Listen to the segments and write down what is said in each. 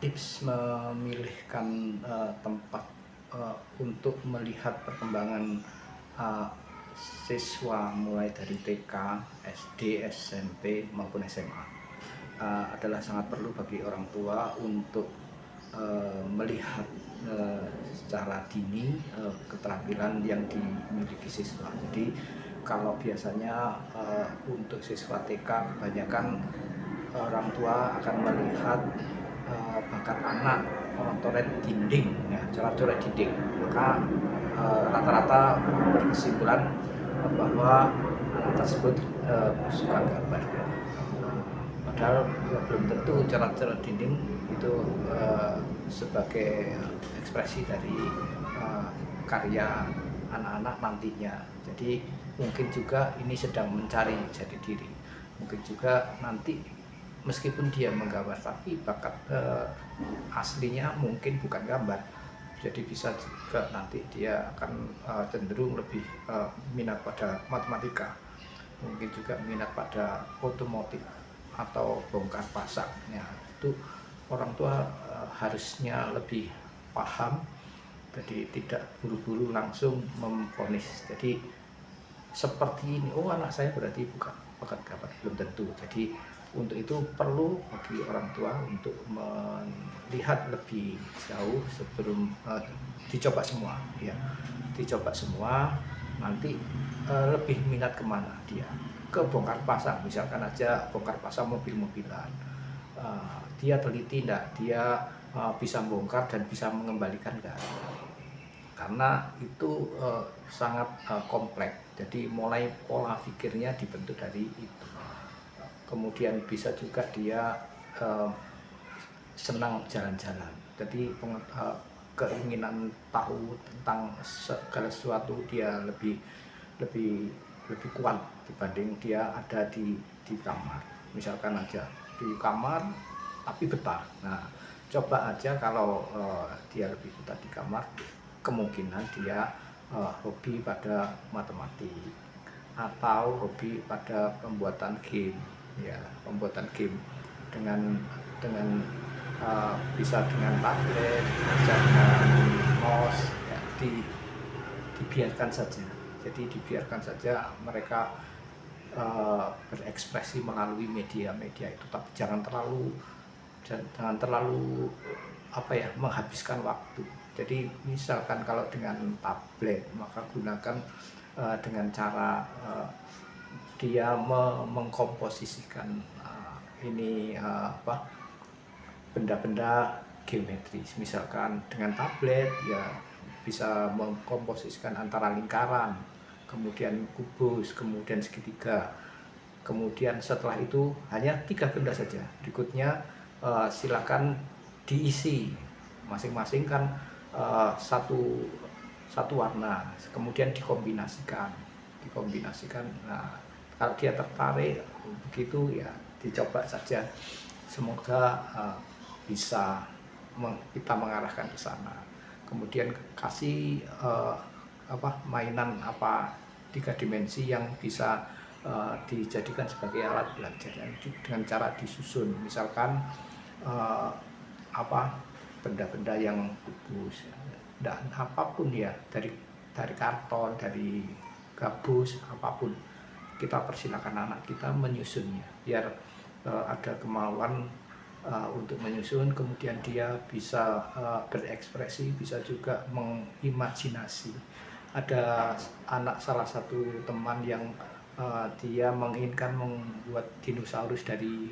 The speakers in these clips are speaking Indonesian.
Tips memilihkan, tempat, untuk melihat perkembangan, eee, siswa mulai dari TK, SD, SMP, maupun SMA, adalah sangat perlu bagi orang tua untuk, melihat, secara dini, keterampilan yang dimiliki siswa. Jadi kalau biasanya, untuk siswa TK kebanyakan orang tua akan melihat, bakat anak mengotoret dinding, ya, coret-coret dinding. Maka, rata-rata berkesimpulan, bahwa anak tersebut, suka gambar. Padahal, belum tentu coret-coret dinding itu, sebagai ekspresi dari, karya anak-anak nantinya. Jadi mungkin juga ini sedang mencari jati diri. Mungkin juga nanti meskipun dia menggambar, tapi bakat, aslinya mungkin bukan gambar. Jadi bisa juga nanti dia akan, cenderung lebih, minat pada matematika, mungkin juga minat pada otomotif atau bongkar pasang. Ya, itu orang tua, harusnya lebih paham, jadi tidak buru-buru langsung memvonis. Jadi seperti ini, oh anak saya berarti bukan bakat gambar, belum tentu. Jadi untuk itu perlu bagi orang tua untuk melihat lebih jauh sebelum, dicoba semua, ya, dicoba semua. Nanti, lebih minat kemana dia, ke bongkar pasang misalkan aja, bongkar pasang mobil-mobilan. Dia teliti enggak, dia, bisa bongkar dan bisa mengembalikan enggak, karena itu, sangat, kompleks. Jadi mulai pola pikirnya dibentuk dari itu. Kemudian bisa juga dia, eee, senang jalan-jalan. Jadi keinginan tahu tentang segala sesuatu dia lebih lebih lebih kuat dibanding dia ada di kamar. Misalkan aja di kamar tapi betah. Nah, coba aja kalau, dia lebih betah di kamar, kemungkinan dia, hobi pada matematik atau hobi pada pembuatan game, ya, pembuatan game dengan dengan, bisa dengan tablet, bisa dengan mouse, ya, dibiarkan saja. Jadi dibiarkan saja mereka, berekspresi melalui media-media itu, tapi jangan terlalu apa ya, menghabiskan waktu. Jadi misalkan kalau dengan tablet, maka gunakan, dengan cara, dia mengkomposisikan, ini, apa, benda-benda geometris. Misalkan dengan tablet ya bisa mengkomposisikan antara lingkaran, kemudian kubus, kemudian segitiga. Kemudian setelah itu hanya 3 benda saja. Berikutnya, silakan diisi masing-masing kan, satu satu warna, kemudian dikombinasikan. Nah, kalau dia tertarik begitu ya dicoba saja. Semoga, bisa kita mengarahkan ke sana. Kemudian kasih, apa, mainan apa 3 dimensi yang bisa, dijadikan sebagai alat belajar dengan cara disusun. Misalkan, eee, apa, benda-benda yang kubus, dan apapun ya, dari karton, dari gabus, apapun, kita persilakan anak kita menyusunnya biar, ada kemauan, untuk menyusun. Kemudian dia bisa, berekspresi, bisa juga mengimajinasi. Ada anak salah satu teman yang, dia menginginkan membuat dinosaurus dari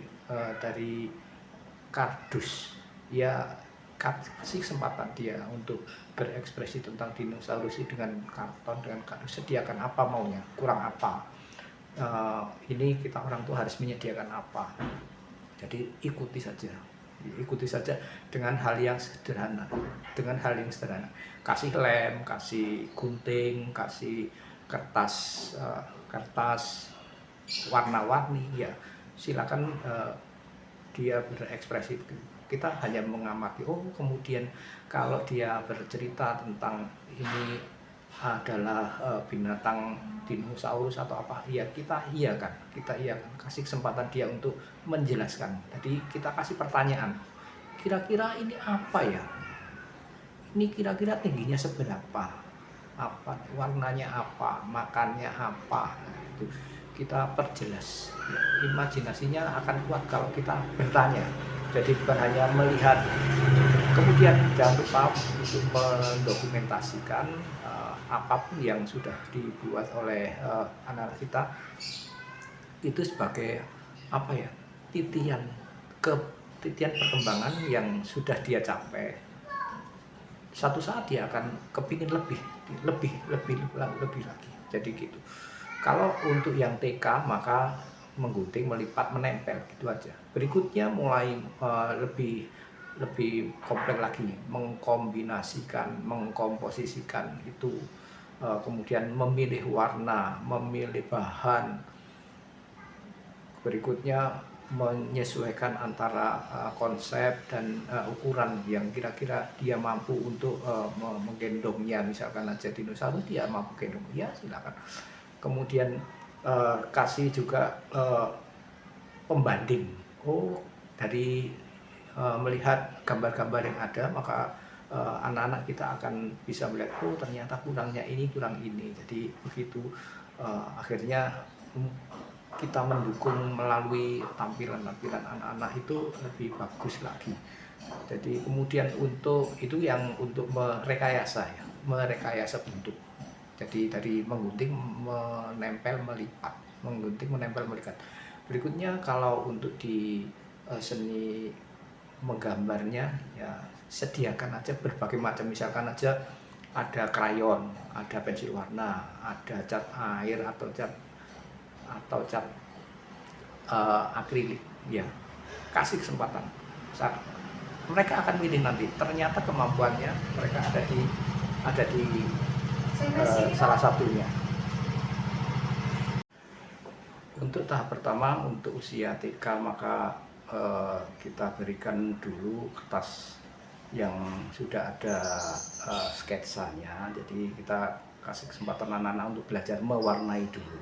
kardus. Ya, kasih kesempatan dia untuk berekspresi tentang dinosaurus ini dengan karton, dengan kardus. Sediakan apa maunya, kurang apa. Ini kita orang tua harus menyediakan apa. Jadi ikuti saja dengan hal yang sederhana, kasih lem, kasih gunting, kasih kertas, kertas warna-warni, ya silakan, dia berekspresi. Kita hanya mengamati. Oh, kemudian kalau dia bercerita tentang ini adalah, binatang dinosaurus atau apa, ya kita iyakan, kasih kesempatan dia untuk menjelaskan. Jadi kita kasih pertanyaan, kira-kira ini apa ya, ini kira-kira tingginya seberapa, apa warnanya, apa makannya, apa itu kita perjelas. Imajinasinya akan kuat kalau kita bertanya. Jadi bukan hanya melihat. Kemudian jangan lupa untuk mendokumentasikan apapun yang sudah dibuat oleh anak-anak kita itu sebagai apa ya, titian titian perkembangan yang sudah dia capai. Satu saat dia akan kepingin lebih lagi. Jadi gitu. Kalau untuk yang TK maka menggunting, melipat, menempel gitu aja. Berikutnya mulai lebih kompleks lagi, mengkombinasikan, mengkomposisikan itu, kemudian memilih warna, memilih bahan. Berikutnya menyesuaikan antara konsep dan ukuran yang kira-kira dia mampu untuk menggendongnya. Misalkan aja dinosaurus dia mampu gendong, ya silakan. Kemudian kasih juga pembanding. Dari melihat gambar-gambar yang ada, maka anak-anak kita akan bisa melihat, ternyata kurangnya ini, kurang ini. Jadi begitu akhirnya kita mendukung melalui tampilan-tampilan anak-anak itu lebih bagus lagi. Jadi kemudian untuk itu yang untuk merekayasa ya, merekayasa bentuk. Jadi dari menggunting, menempel, melipat, menggunting, menempel, melipat. Berikutnya kalau untuk di seni menggambarnya ya sediakan aja berbagai macam. Misalkan aja ada krayon, ada pensil warna, ada cat air atau cat akrilik, ya kasih kesempatan. Mereka akan milih nanti. Ternyata kemampuannya mereka ada di salah satunya. Untuk tahap pertama untuk usia TK maka kita berikan dulu kertas yang sudah ada sketsanya. Jadi kita kasih kesempatan anak-anak untuk belajar mewarnai dulu.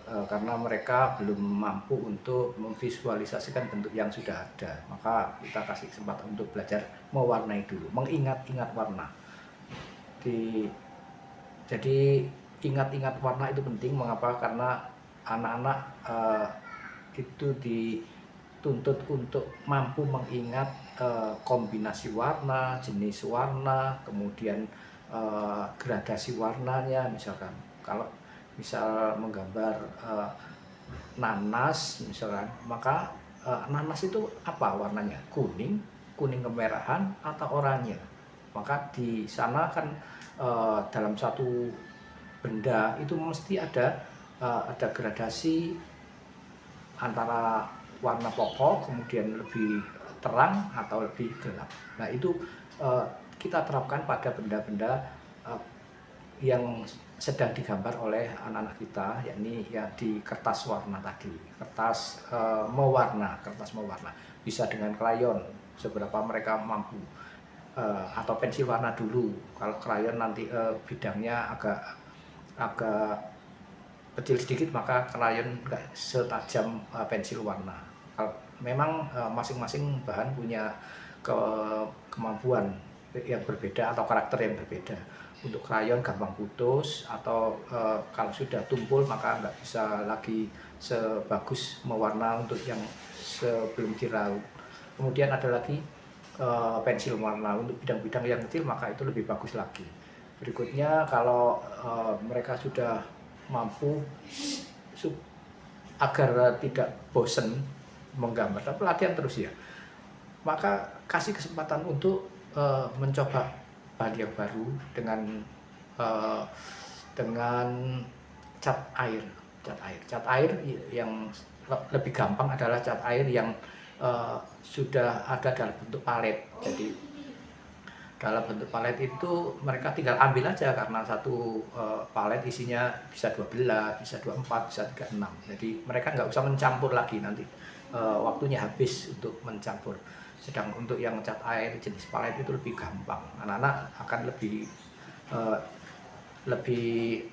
Karena mereka belum mampu untuk memvisualisasikan bentuk yang sudah ada, maka kita kasih kesempatan untuk belajar mewarnai dulu, mengingat-ingat warna. Jadi ingat-ingat warna itu penting. Mengapa? Karena anak-anak itu dituntut untuk mampu mengingat kombinasi warna, jenis warna, kemudian gradasi warnanya. Misalkan kalau misal menggambar nanas misalkan, maka nanas itu apa warnanya? Kuning kemerahan atau oranye. Maka di sana kan dalam satu benda itu mesti ada gradasi antara warna pokok, kemudian lebih terang atau lebih gelap. Nah itu kita terapkan pada benda-benda yang sedang digambar oleh anak-anak kita, yakni ya di kertas warna tadi, kertas mewarna. Bisa dengan krayon seberapa mereka mampu, atau pensil warna dulu. Kalau krayon nanti bidangnya agak kecil sedikit, maka krayon nggak setajam pensil warna. Kalau memang masing-masing bahan punya kemampuan yang berbeda atau karakter yang berbeda. Untuk krayon gampang putus, atau kalau sudah tumpul maka nggak bisa lagi sebagus mewarna untuk yang sebelum diraut. Kemudian ada lagi pensil warna untuk bidang-bidang yang kecil, maka itu lebih bagus lagi. Berikutnya kalau mereka sudah mampu agar tidak bosan menggambar, tapi latihan terus ya, maka kasih kesempatan untuk mencoba bahan yang baru dengan cat air. Cat air yang lebih gampang adalah cat air yang sudah ada dalam bentuk palet. Jadi dalam bentuk palet itu mereka tinggal ambil aja, karena satu palet isinya bisa 12, bisa 24, bisa 36. Jadi mereka nggak usah mencampur lagi, nanti waktunya habis untuk mencampur. Sedang untuk yang cat air jenis palet itu lebih gampang, anak-anak akan lebih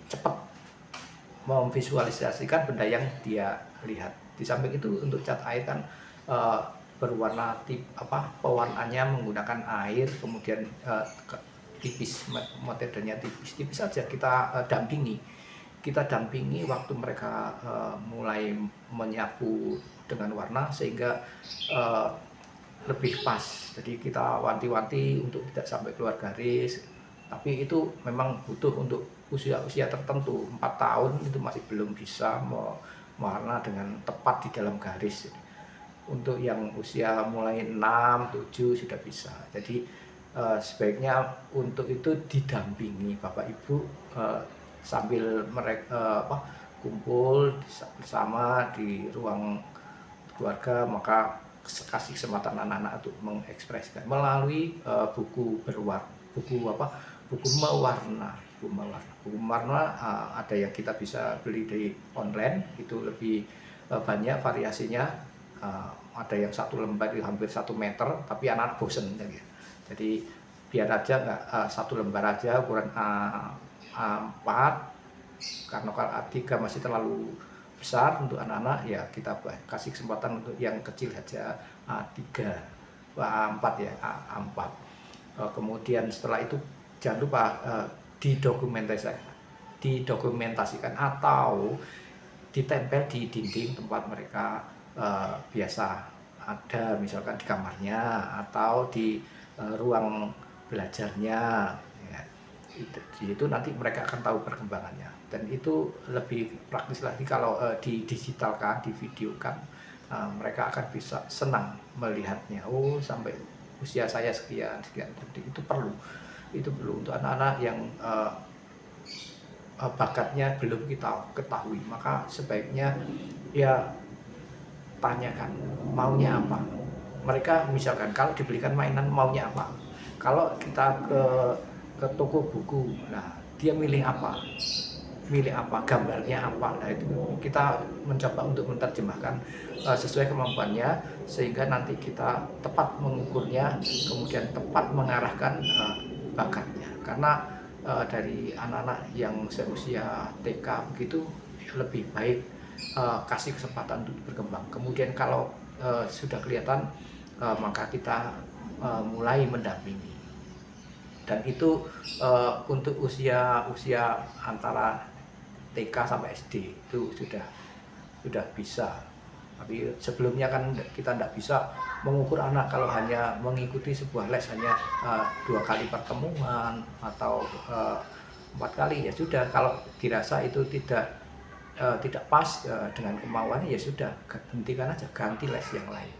cepat memvisualisasikan benda yang dia lihat. Di samping itu untuk cat air kan berwarna pewarnaannya menggunakan air, kemudian tipis, metodenya tipis-tipis saja kita dampingi waktu mereka mulai menyapu dengan warna, sehingga lebih pas. Jadi kita wanti-wanti untuk tidak sampai keluar garis, tapi itu memang butuh untuk usia tertentu. 4 tahun itu masih belum bisa mewarna dengan tepat di dalam garis. Untuk yang usia mulai 6, 7 sudah bisa. Jadi sebaiknya untuk itu didampingi Bapak Ibu sambil mereka kumpul bersama di ruang keluarga, maka kasih kesempatan anak-anak untuk mengekspresikan melalui buku mewarna. Buku mewarna ada yang kita bisa beli di online, itu lebih banyak variasinya. Ada yang 1 lembar itu hampir 1 meter, tapi anak-anak bosen ya. Jadi biar aja nggak 1 lembar aja ukuran A4, karena kalau A3 masih terlalu besar untuk anak-anak, ya kita kasih kesempatan untuk yang kecil aja A3, A4 ya, A4. Kemudian setelah itu jangan lupa didokumentasikan atau ditempel di dinding tempat mereka biasa ada, misalkan di kamarnya atau di ruang belajarnya ya. Itu nanti mereka akan tahu perkembangannya, dan itu lebih praktis lagi kalau didigitalkan, divideokan. Mereka akan bisa senang melihatnya, oh sampai usia saya sekian. Jadi itu perlu untuk anak-anak yang bakatnya belum kita ketahui, maka sebaiknya ya tanyakan maunya apa. Mereka misalkan kalau dibelikan mainan maunya apa, kalau kita ke toko buku, nah dia milih apa, gambarnya apa. Nah itu kita mencoba untuk menerjemahkan sesuai kemampuannya, sehingga nanti kita tepat mengukurnya, kemudian tepat mengarahkan bakatnya. Karena dari anak-anak yang seusia TK begitu lebih baik kasih kesempatan untuk berkembang. Kemudian kalau sudah kelihatan, maka kita mulai mendampingi. Dan itu untuk usia antara TK sampai SD itu sudah bisa. Tapi sebelumnya kan kita tidak bisa mengukur anak kalau hanya mengikuti sebuah les hanya 2 kali pertemuan atau 4 kali, ya sudah. Kalau dirasa itu tidak pas dengan kemauannya, ya sudah, hentikan aja, ganti les yang lain.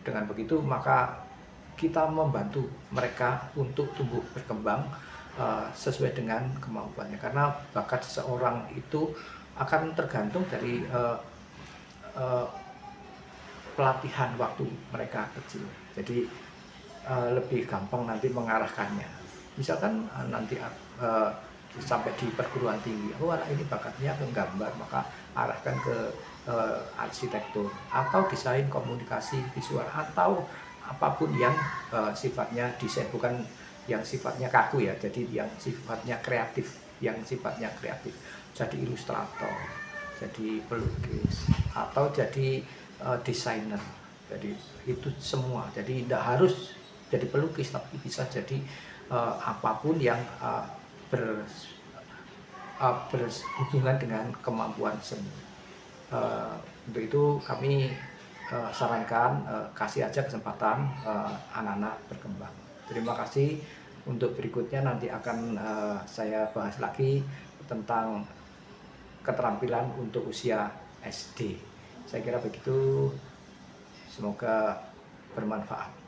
Dengan begitu maka kita membantu mereka untuk tumbuh berkembang sesuai dengan kemampuannya, karena bakat seseorang itu akan tergantung dari pelatihan waktu mereka kecil. Jadi lebih gampang nanti mengarahkannya. Misalkan nanti sampai di perguruan tinggi, oh anak ini bakatnya menggambar, maka arahkan ke arsitektur atau desain komunikasi visual atau apapun yang sifatnya desain, bukan yang sifatnya kaku ya, jadi yang sifatnya kreatif, jadi ilustrator, jadi pelukis, atau jadi desainer. Jadi itu semua, jadi tidak harus jadi pelukis, tapi bisa jadi apapun yang berhubungan dengan kemampuan seni. Untuk itu kami sarankan kasih aja kesempatan anak-anak berkembang. Terima kasih. Untuk berikutnya nanti akan saya bahas lagi tentang keterampilan untuk usia SD. Saya kira begitu. Semoga bermanfaat.